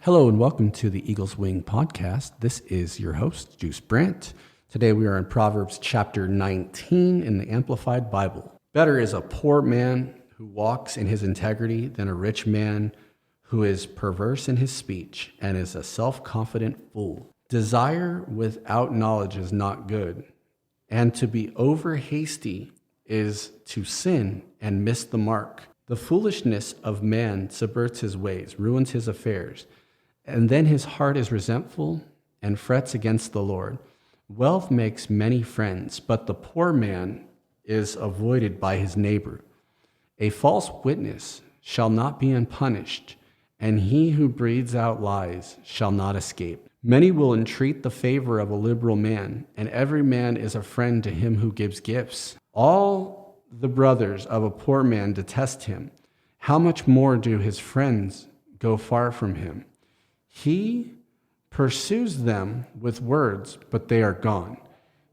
Hello and welcome to the Eagle's Wing podcast. This is your host, Deuce Brandt. Today we are in Proverbs chapter 19 in the Amplified Bible. Better is a poor man who walks in his integrity than a rich man who is perverse in his speech and is a self-confident fool. Desire without knowledge is not good, and to be over hasty is to sin and miss the mark. The foolishness of man subverts his ways, ruins his affairs, and then his heart is resentful and frets against the Lord. Wealth makes many friends, but the poor man is avoided by his neighbor. A false witness shall not be unpunished, and he who breathes out lies shall not escape. Many will entreat the favor of a liberal man, and every man is a friend to him who gives gifts. All the brothers of a poor man detest him. How much more do his friends go far from him? He pursues them with words, but they are gone.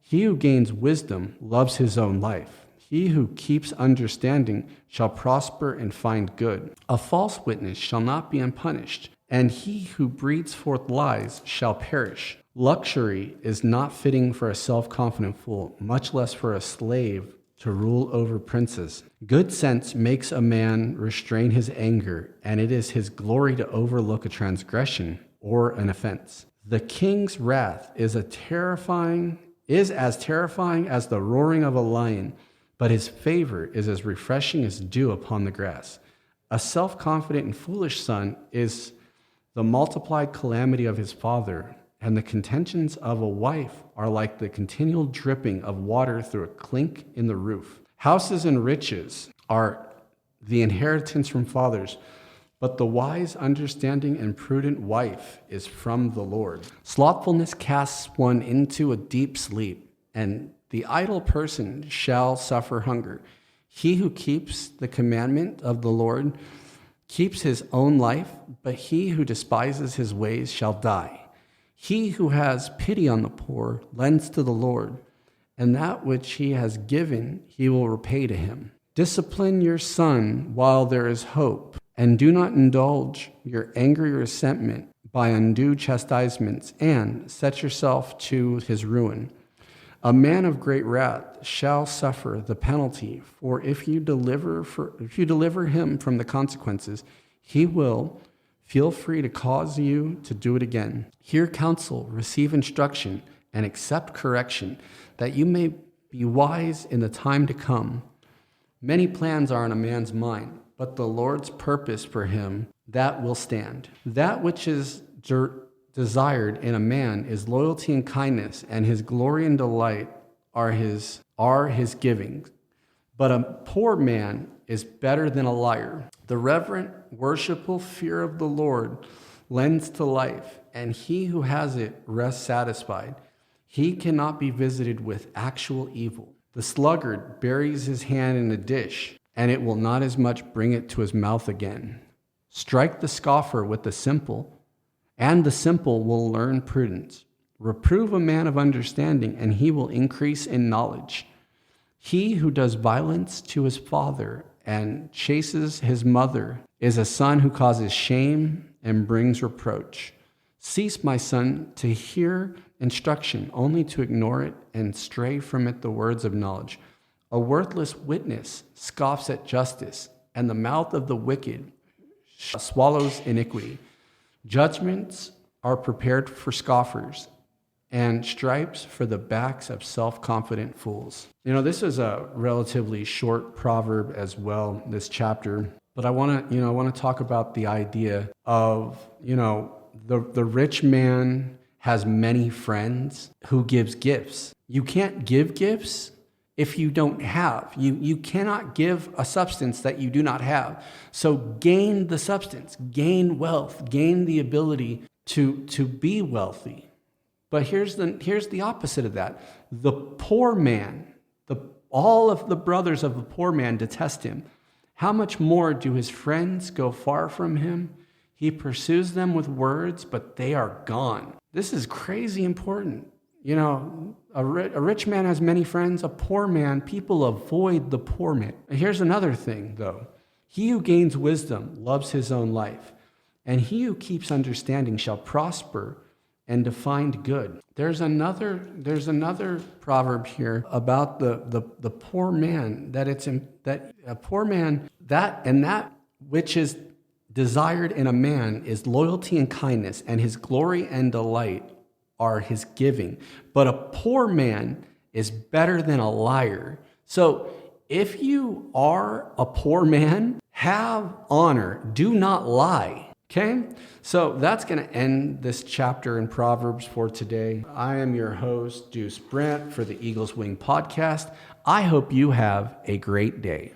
He who gains wisdom loves his own life. He who keeps understanding shall prosper and find good. A false witness shall not be unpunished, and he who breathes forth lies shall perish. Luxury is not fitting for a self-confident fool, much less for a slave to rule over princes. Good sense makes a man restrain his anger, and it is his glory to overlook a transgression or an offense. The king's wrath is as terrifying as the roaring of a lion, but his favor is as refreshing as dew upon the grass. A self-confident and foolish son is the multiplied calamity of his father, and the contentions of a wife are like the continual dripping of water through a clink in the roof. Houses and riches are the inheritance from fathers, but the wise, understanding, and prudent wife is from the Lord. Slothfulness casts one into a deep sleep, and the idle person shall suffer hunger. He who keeps the commandment of the Lord keeps his own life, but he who despises his ways shall die. He who has pity on the poor lends to the Lord, and that which he has given he will repay to him. Discipline your son while there is hope, and do not indulge your angry resentment by undue chastisements, and set yourself to his ruin. A man of great wrath shall suffer the penalty, for if you deliver him from the consequences, he will feel free to cause you to do it again. Hear counsel, receive instruction, and accept correction, that you may be wise in the time to come. Many plans are in a man's mind, but the Lord's purpose for him, that will stand. That which is desired in a man is loyalty and kindness, and his glory and delight are his givings. But a poor man is better than a liar. The reverent, worshipful fear of the Lord lends to life, and he who has it rests satisfied. He cannot be visited with actual evil. The sluggard buries his hand in a dish, and it will not as much bring it to his mouth again. Strike the scoffer with the simple, and the simple will learn prudence. Reprove a man of understanding, and he will increase in knowledge. He who does violence to his father and chases his mother is a son who causes shame and brings reproach. Cease, my son, to hear instruction, only to ignore it and stray from it the words of knowledge. A worthless witness scoffs at justice, and the mouth of the wicked swallows iniquity. Judgments are prepared for scoffers, and stripes for the backs of self-confident fools. This is a relatively short proverb as well, this chapter, but I want to talk about the idea of, the rich man has many friends who gives gifts. You can't give gifts if you don't have. You cannot give a substance that you do not have. So gain the substance, gain wealth, gain the ability to be wealthy. But here's the opposite of that. The poor man, all of the brothers of the poor man detest him. How much more do his friends go far from him? He pursues them with words, but they are gone. This is crazy important. A rich man has many friends. A poor man, people avoid the poor man. Here's another thing, though. He who gains wisdom loves his own life, and he who keeps understanding shall prosper and to find good. There's another proverb here about the poor man, that a poor man, that which is desired in a man is loyalty and kindness, and his glory and delight are his giving. But a poor man is better than a liar. So if you are a poor man, have honor, do not lie. Okay, so that's going to end this chapter in Proverbs for today. I am your host, Deuce Brandt, for the Eagle's Wing podcast. I hope you have a great day.